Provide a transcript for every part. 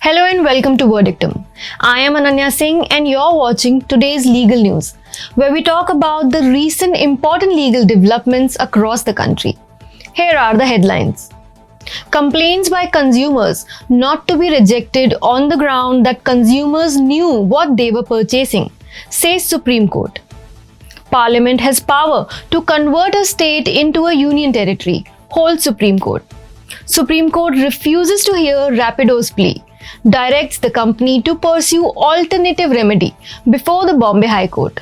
Hello and welcome to Verdictum. I am Ananya Singh and you're watching today's legal news, where we talk about the recent important legal developments across the country. Here are the headlines. Complaints by consumers not to be rejected on the ground that consumers knew what they were purchasing, says Supreme Court. Parliament has power to convert a state into a union territory, holds Supreme Court. Supreme Court refuses to hear Rapido's plea, directs the company to pursue alternative remedy before the Bombay High Court.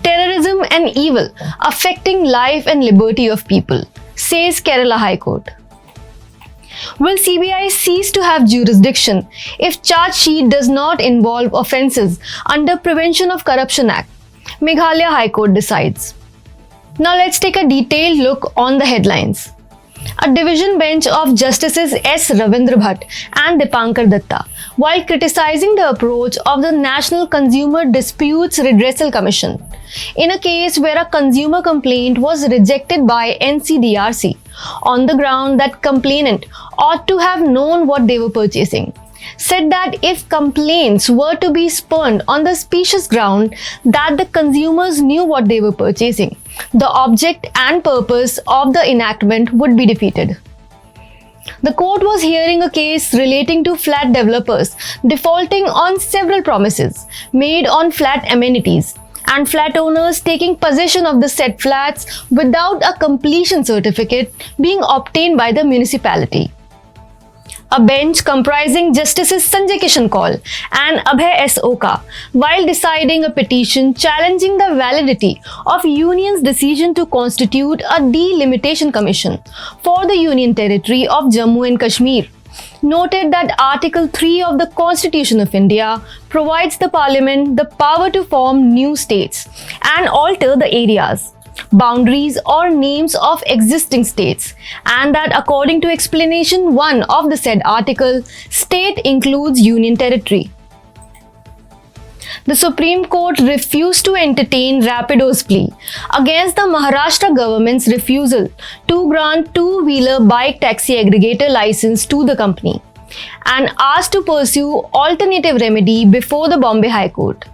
Terrorism and evil affecting life and liberty of people, says Kerala High Court. Will CBI cease to have jurisdiction if charge sheet does not involve offences under Prevention of Corruption Act? Meghalaya High Court decides. Now let's take a detailed look on the headlines. A division bench of Justices S. Ravindra Bhatt and Dipankar Datta, while criticizing the approach of the National Consumer Disputes Redressal Commission in a case where a consumer complaint was rejected by NCDRC on the ground that complainant ought to have known what they were purchasing, said that if complaints were to be spurned on the specious ground that the consumers knew what they were purchasing, the object and purpose of the enactment would be defeated. The court was hearing a case relating to flat developers defaulting on several promises made on flat amenities and flat owners taking possession of the said flats without a completion certificate being obtained by the municipality. A bench comprising Justices Sanjay Kishan Kaul and Abhay S. Oka, while deciding a petition challenging the validity of Union's decision to constitute a delimitation commission for the Union Territory of Jammu and Kashmir, noted that Article 3 of the Constitution of India provides the Parliament the power to form new states and alter the areas, boundaries or names of existing states, and that according to explanation 1 of the said article, state includes union territory. The Supreme Court refused to entertain Rapido's plea against the Maharashtra government's refusal to grant two-wheeler bike taxi aggregator license to the company and asked to pursue alternative remedy before the Bombay High Court.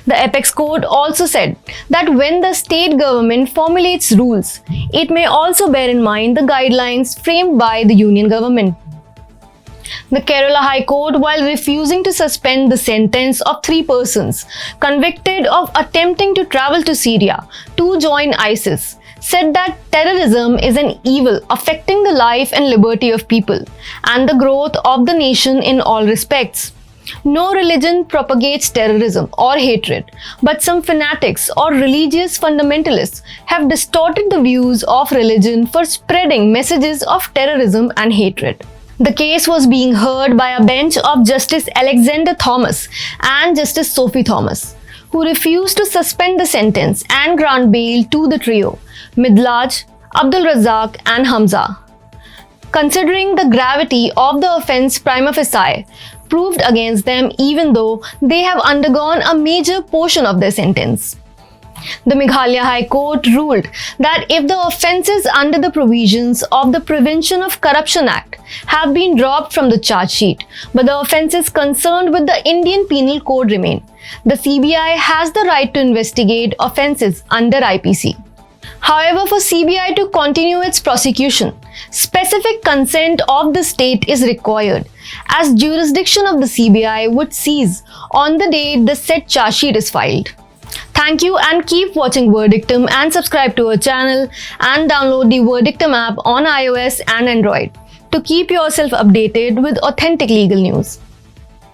The Apex Court also said that when the state government formulates rules, it may also bear in mind the guidelines framed by the union government. The Kerala High Court, while refusing to suspend the sentence of 3 persons convicted of attempting to travel to Syria to join ISIS, said that terrorism is an evil affecting the life and liberty of people and the growth of the nation in all respects. No religion propagates terrorism or hatred, but some fanatics or religious fundamentalists have distorted the views of religion for spreading messages of terrorism and hatred. The case was being heard by a bench of Justice Alexander Thomas and Justice Sophie Thomas, who refused to suspend the sentence and grant bail to the trio, Midlaj, Abdul Razak and Hamza, considering the gravity of the offence prima facie proved against them, even though they have undergone a major portion of their sentence. The Meghalaya High Court ruled that if the offences under the provisions of the Prevention of Corruption Act have been dropped from the charge sheet, but the offences concerned with the Indian Penal Code remain, the CBI has the right to investigate offences under IPC. However, for CBI to continue its prosecution, specific consent of the state is required, as jurisdiction of the CBI would cease on the date the said charge sheet is filed. Thank you and keep watching Verdictum and subscribe to our channel and download the Verdictum app on iOS and Android to keep yourself updated with authentic legal news.